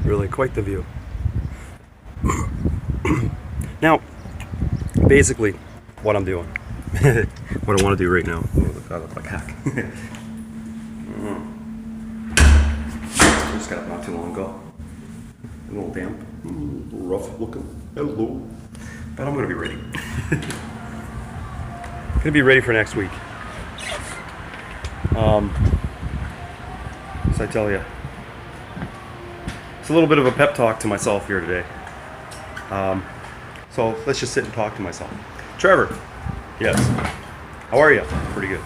Really quite the view. Now, basically, what I'm doing, what I want to do right now. Oh, God, I look like heck. Just got up not too long ago. A little damp, a little rough looking. Hello. But I'm going to be ready. Going to be ready for next week. So I tell you, it's a little bit of a pep talk to myself here today. So let's just sit and talk to myself. Trevor, yes. How are you? Pretty good.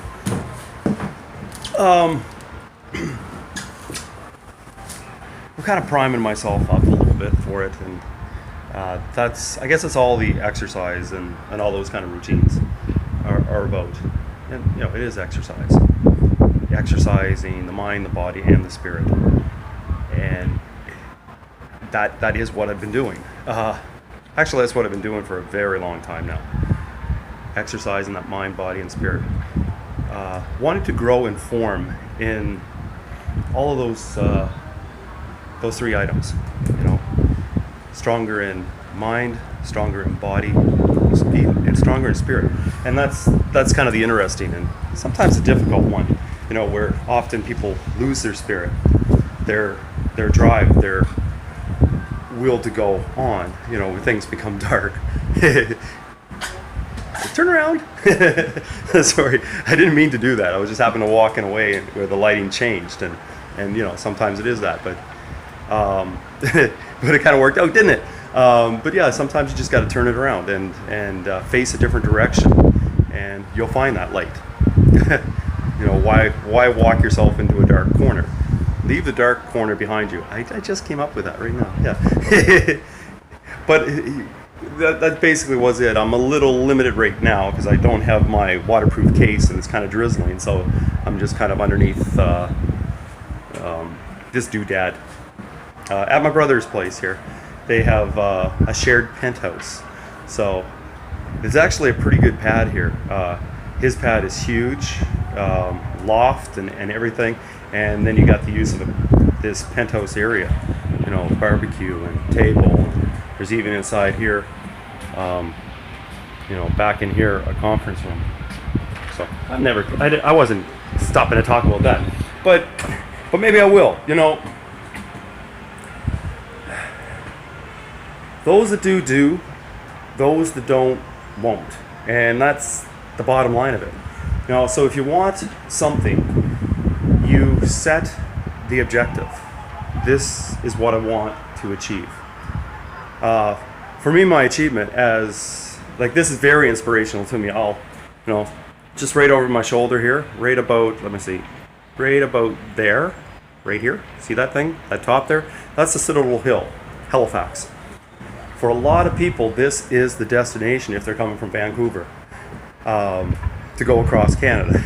I'm kind of priming myself up a little bit for it, and I guess that's all the exercise and all those kind of routines are about. And it is exercise. Exercising the mind, the body, and the spirit. And that is what I've been doing. Actually, that's what I've been doing for a very long time now. Exercising that mind, body, and spirit. Wanting to grow and form in all of those three items. Stronger in mind, stronger in body, and stronger in spirit. And that's kind of the interesting and sometimes a difficult one. Where often people lose their spirit, their drive, their will to go on, when things become dark. Turn around. Sorry, I didn't mean to do that. I was just happened to walk in a way where the lighting changed, and sometimes it is that, but but it kind of worked out, didn't it? But yeah, sometimes you just got to turn it around and face a different direction, and you'll find that light. Why walk yourself into a dark corner? Leave the dark corner behind you. I just came up with that right now. Yeah. But that basically was it. I'm a little limited right now because I don't have my waterproof case and it's kind of drizzling, so I'm just kind of underneath this doodad. At my brother's place here, they have a shared penthouse. So it's actually a pretty good pad here. His pad is huge, loft and everything, and then you got the use of this penthouse area, barbecue and table. There's even inside here, back in here, a conference room. So I wasn't stopping to talk about that, but maybe I will. Those that do, those that don't won't, and that's the bottom line of it. So if you want something, you set the objective. This is what I want to achieve. For me, my achievement this is very inspirational to me. I'll, just right over my shoulder here, right about there, right here. See that thing, that top there? That's the Citadel Hill, Halifax. For a lot of people, this is the destination if they're coming from Vancouver. To go across Canada.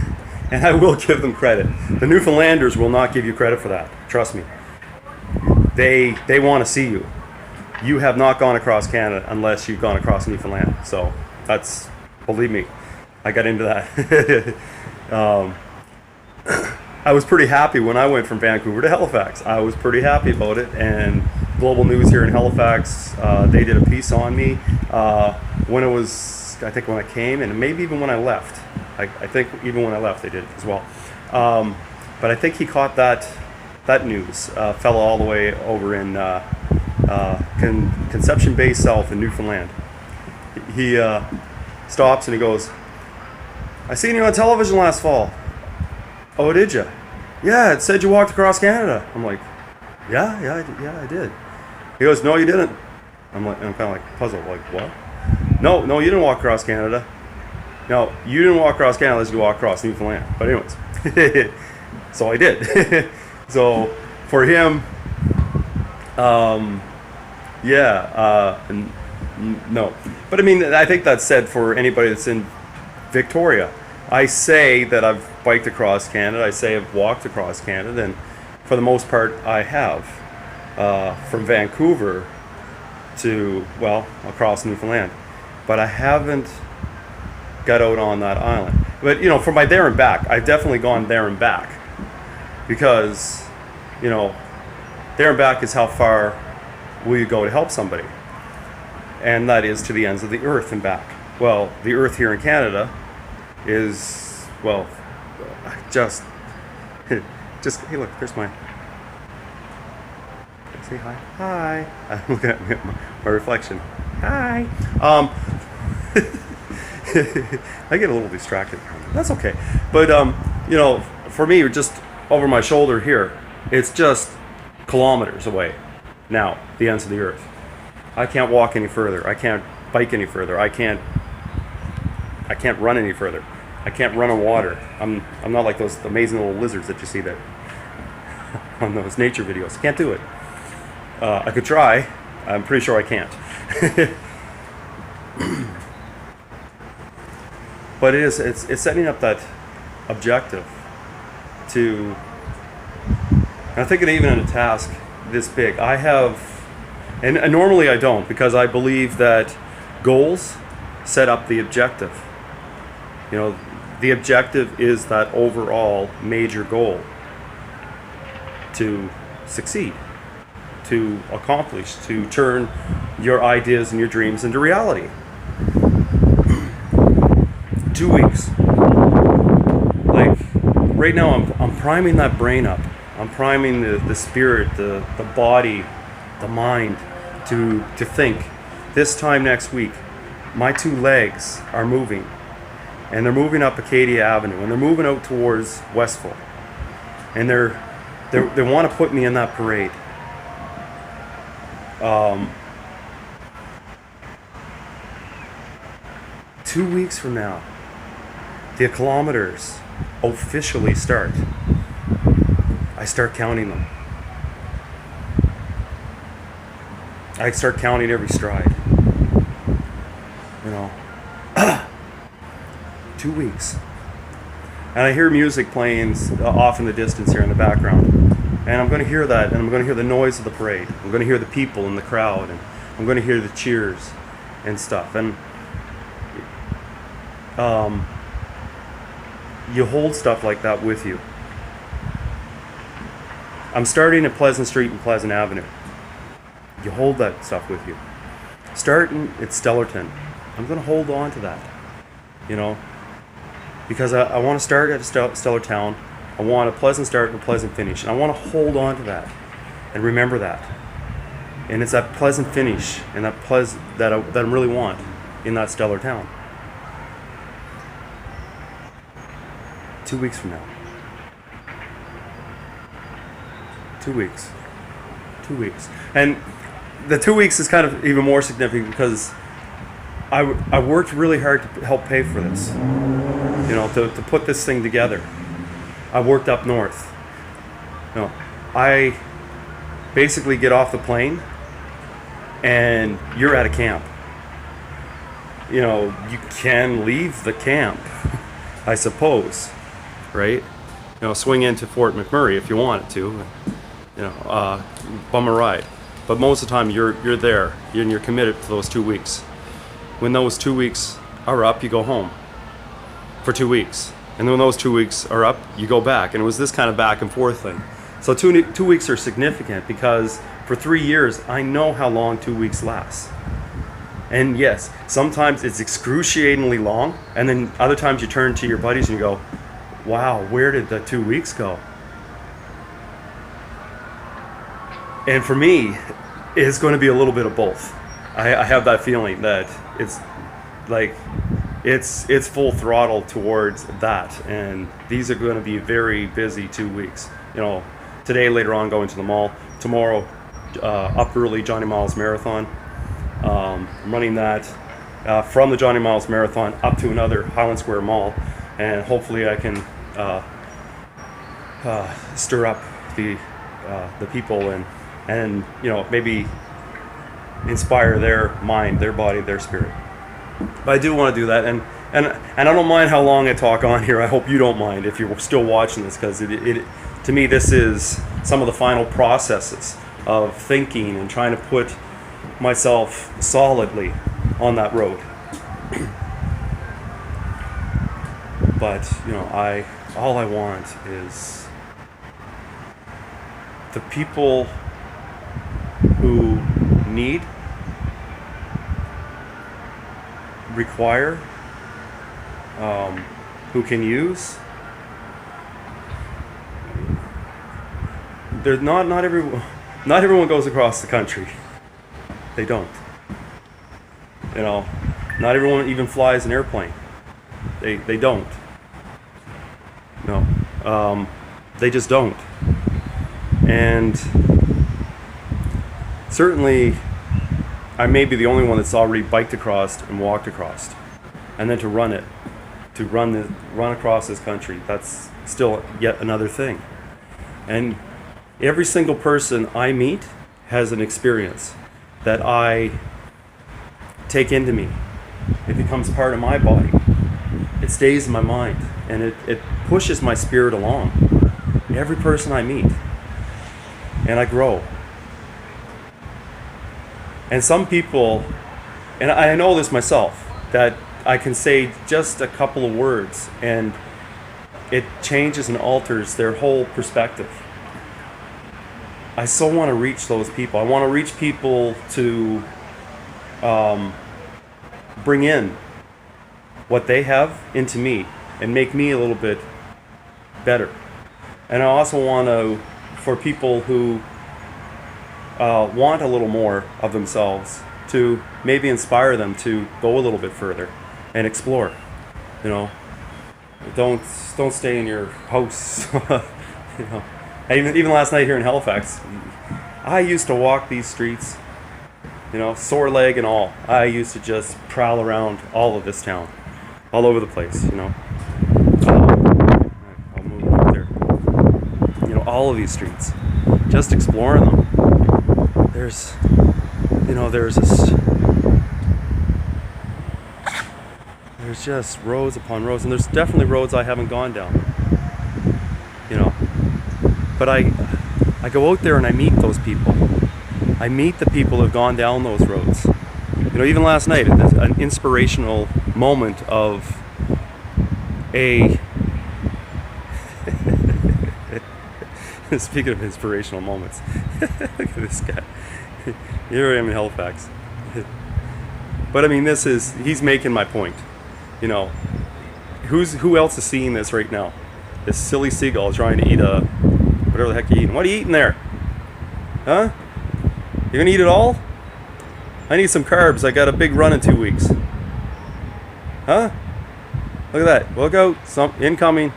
And I will give them credit. The Newfoundlanders will not give you credit for that. Trust me. They want to see you. You have not gone across Canada unless you've gone across Newfoundland. So believe me, I got into that. I was pretty happy when I went from Vancouver to Halifax. I was pretty happy about it. And Global News here in Halifax, they did a piece on me when I came, and maybe even when I left. I think even when I left they did as well. But I think he caught that news. Fella all the way over in Conception Bay South in Newfoundland. He stops and he goes, "I seen you on television last fall." "Oh, did you?" "Yeah, it said you walked across Canada." I'm like, yeah, I did. He goes, "No, you didn't." I'm kind of like puzzled, like, what? No, you didn't walk across Canada. No, you didn't walk across Canada unless you walk across Newfoundland. But anyways, so I did. So for him, no. But I mean, I think that's said for anybody that's in Victoria. I say that I've biked across Canada. I say I've walked across Canada, and for the most part, I have. From Vancouver to, across Newfoundland. But I haven't got out on that island. But, for my there and back, I've definitely gone there and back. Because, There and back is how far will you go to help somebody, and that is to the ends of the earth and back. Well, the earth here in Canada is, well, just hey, look, there's my. Say hi. Hi. I'm looking at my reflection. Hi. I get a little distracted. That's okay. But for me, just over my shoulder here, it's just kilometers away. Now, the ends of the earth. I can't walk any further. I can't bike any further. I can't run any further. I can't run on water. I'm not like those amazing little lizards that you see there on those nature videos. Can't do it. I could try. I'm pretty sure I can't. But it's setting up that objective to. I'm thinking even in a task this big, I have, and normally I don't, because I believe that goals set up the objective. The objective is that overall major goal to succeed, to accomplish, to turn your ideas and your dreams into reality. 2 weeks. Like right now, I'm priming that brain up. I'm priming the spirit, the body, the mind to think. This time next week, my 2 legs are moving, and they're moving up Acadia Avenue, and they're moving out towards Westville, and they want to put me in that parade. 2 weeks from now, the kilometers officially start. I start counting them. I start counting every stride. 2 weeks. And I hear music playing off in the distance here in the background. And I'm going to hear that, and I'm going to hear the noise of the parade. I'm going to hear the people in the crowd, and I'm going to hear the cheers and stuff. And you hold stuff like that with you. I'm starting at Pleasant Street and Pleasant Avenue. You hold that stuff with you. Starting at Stellarton, I'm going to hold on to that, because I want to start at Stellartown. I want a pleasant start and a pleasant finish, and I want to hold on to that and remember that. And it's that pleasant finish and that that I really want in that stellar town. 2 weeks from now. 2 weeks. 2 weeks. And the 2 weeks is kind of even more significant because I worked really hard to help pay for this, to put this thing together. I worked up north. I basically get off the plane and you're at a camp. You can leave the camp, I suppose, right? Swing into Fort McMurray if you wanted to, bum a ride. But most of the time you're there and you're committed to those 2 weeks. When those 2 weeks are up, you go home for 2 weeks. And then when those 2 weeks are up, you go back. And it was this kind of back and forth thing. So 2 weeks are significant because for 3 years, I know how long 2 weeks lasts. And yes, sometimes it's excruciatingly long. And then other times you turn to your buddies and you go, wow, where did the 2 weeks go? And for me, it's going to be a little bit of both. I have that feeling that it's like, it's full throttle towards that, and these are going to be very busy 2 weeks. Today, later on, going to the mall. Tomorrow, up early, Johnny Miles Marathon. I'm running that from the Johnny Miles Marathon up to another Highland Square Mall, and hopefully I can stir up the people and maybe inspire their mind, their body, their spirit. But I do want to do that, and I don't mind how long I talk on here. I hope you don't mind if you're still watching this, because it to me this is some of the final processes of thinking and trying to put myself solidly on that road. But all I want is the people who need, require, who can use. There's not everyone goes across the country. They don't. You know, not everyone even flies an airplane. They don't. No, they just don't. And certainly, I may be the only one that's already biked across and walked across, and then to run across this country. That's still yet another thing. And every single person I meet has an experience that I take into me. It becomes part of my body. It stays in my mind, and it pushes my spirit along. Every person I meet, and I grow. And some people, and I know this myself, that I can say just a couple of words and it changes and alters their whole perspective. I so want to reach those people. I want to reach people to bring in what they have into me and make me a little bit better. And I also want to, for people who want a little more of themselves, to maybe inspire them to go a little bit further and explore. You know, don't stay in your house. You know, even last night here in Halifax, I used to walk these streets, you know, sore leg and all. I used to just prowl around all of this town, all over the place. You know, I'll move up there. You know, all of these streets, just exploring them. There's just roads upon roads, and there's definitely roads I haven't gone down. You know, but I go out there and I meet those people. I meet the people who have gone down those roads. You know, even last night, an inspirational moment of a. Speaking of inspirational moments, look at this guy. Here I am in Halifax. But I mean, he's making my point. You know, who else is seeing this right now? This silly seagull trying to eat whatever the heck you're eating. What are you eating there? Huh? You're gonna eat it all? I need some carbs. I got a big run in 2 weeks. Huh? Look at that. Look out. Incoming.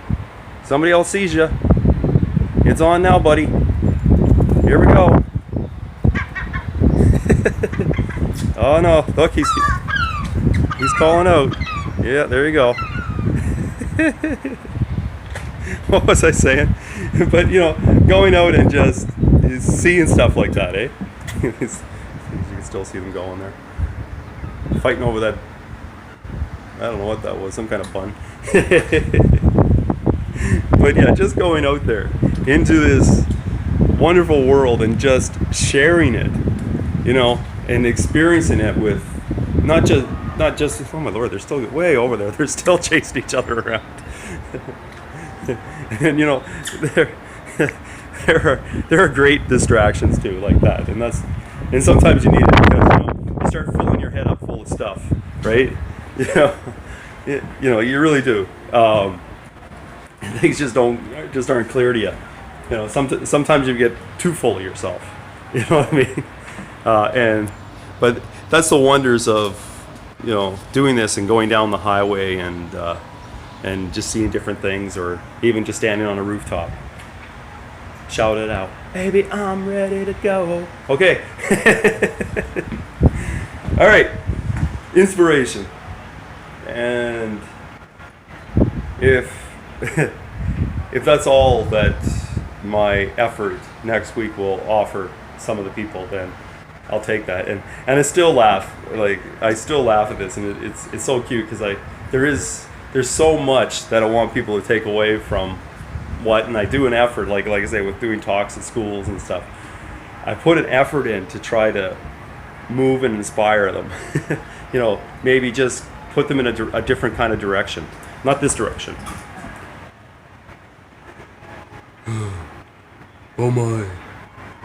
Somebody else sees you. It's on now, buddy. Here we go. Oh no, look, he's calling out. Yeah, there you go. What was I saying? But you know, going out and just seeing stuff like that, eh? You can still see them going there. Fighting over that, I don't know what that was, some kind of bun. But yeah, just going out there into this wonderful world and just sharing it, you know, and experiencing it with not just oh my lord, they're still way over there. They're still chasing each other around. And you know, there are great distractions too, like that, and sometimes you need it because you know you start filling your head up full of stuff, right? You know, you really do. Things just aren't clear to you. You know, sometimes you get too full of yourself. You know what I mean? But that's the wonders of, you know, doing this and going down the highway and just seeing different things, or even just standing on a rooftop. Shout it out, baby, I'm ready to go. Okay. All right. Inspiration. And if that's all that my effort next week will offer some of the people, then I'll take that. And I still laugh. Like, I still laugh at this, and it's so cute because there's so much that I want people to take away from and I do an effort, like I say, with doing talks at schools and stuff. I put an effort in to try to move and inspire them. You know, maybe just put them in a different kind of direction, not this direction. Oh my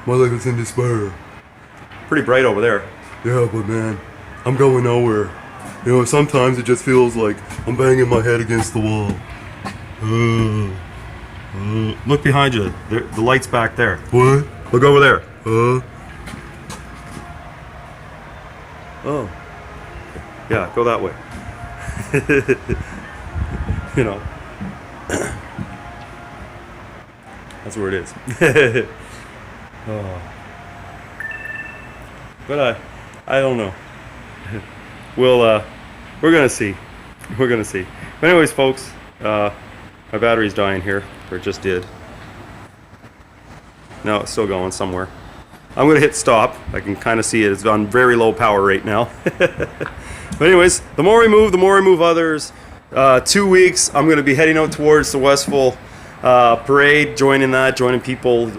life is in despair. pretty bright over there. Yeah, but man, I'm going nowhere. You know, sometimes it just feels like I'm banging my head against the wall. Look behind you. The light's back there. What? Look over there. Oh. Yeah, go that way. You know. That's where it is. Oh. But I don't know. We're gonna see. We're gonna see. But anyways, folks, my battery's dying here, or it just did. No, it's still going somewhere. I'm gonna hit stop. I can kind of see it. It's on very low power right now. But anyways, the more we move others. 2 weeks, I'm gonna be heading out towards the Westville parade, joining people,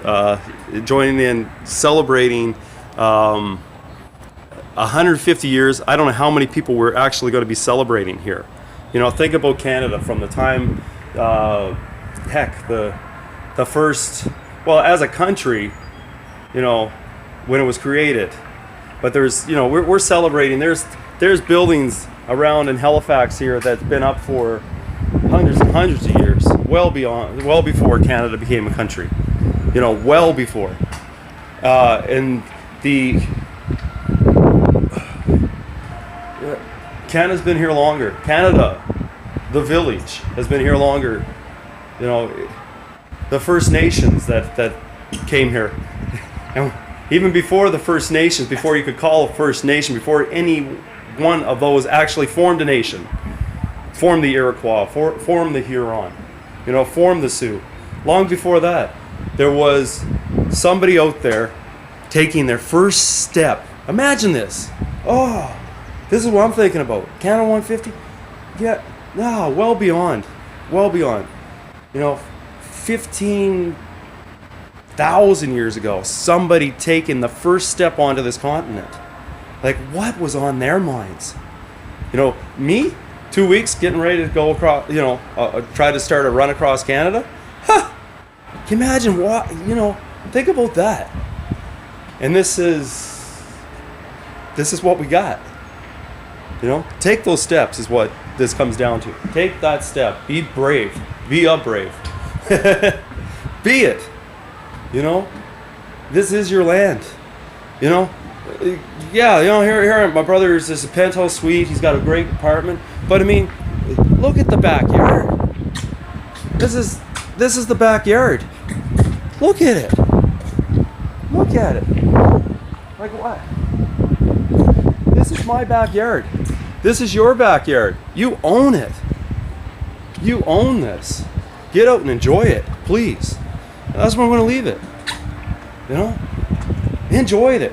joining in, celebrating 150 years. I don't know how many people we're actually going to be celebrating here. You know, think about Canada from the time, heck, the first, well, as a country, you know, when it was created. But there's, you know, we're celebrating. There's buildings around in Halifax here that's been up for hundreds and hundreds of years, well before Canada became a country. You know, well before. And Canada's been here longer. Canada, the village, has been here longer. You know, the First Nations that came here. And even before the First Nations, before you could call a First Nation, before any one of those actually formed a nation, formed the Iroquois, formed the Huron, you know, formed the Sioux. Long before that, there was somebody out there taking their first step. Imagine this. Oh, this is what I'm thinking about. Canada 150? Yeah, no, well beyond. Well beyond. You know, 15,000 years ago, somebody taking the first step onto this continent. Like, what was on their minds? You know, me, 2 weeks getting ready to go across, you know, try to start a run across Canada? Huh! Can you imagine what, you know, think about that. And this is what we got. You know, take those steps is what this comes down to. Take that step. Be brave. Be a brave. Be it. You know, this is your land. You know, yeah. You know, here my brother's this penthouse suite. He's got a great apartment. But I mean, look at the backyard. This is the backyard. Look at it. Look at it. Like what? This is my backyard. This is your backyard. You own it. You own this. Get out and enjoy it, please. And that's where I'm going to leave it. You know? Enjoy it.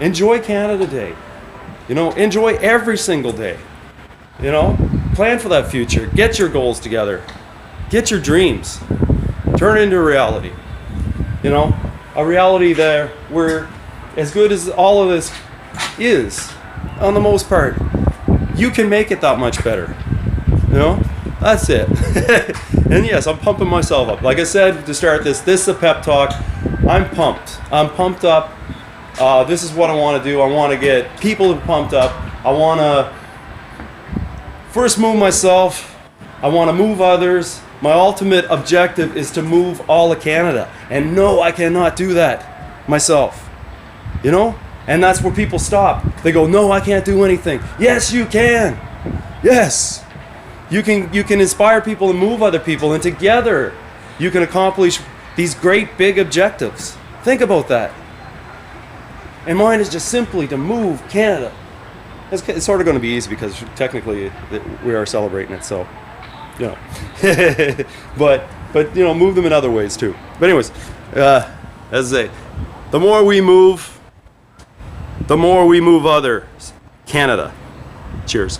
Enjoy Canada Day. You know, enjoy every single day. You know? Plan for that future. Get your goals together. Get your dreams. Turn it into a reality. You know? A reality there where, as good as all of this is, on the most part, you can make it that much better. You know? That's it. And yes, I'm pumping myself up. Like I said to start this is a pep talk. I'm pumped. I'm pumped up. This is what I want to do. I want to get people pumped up. I want to first move myself. I want to move others. My ultimate objective is to move all of Canada. And no, I cannot do that myself. You know? And that's where people stop. They go, no, I can't do anything. Yes, you can. Yes. You can inspire people and move other people. And together, you can accomplish these great big objectives. Think about that. And mine is just simply to move Canada. It's sort of going to be easy because technically we are celebrating it. So, you know. but you know, move them in other ways too. But anyways, as I say, the more we move others. Canada. Cheers.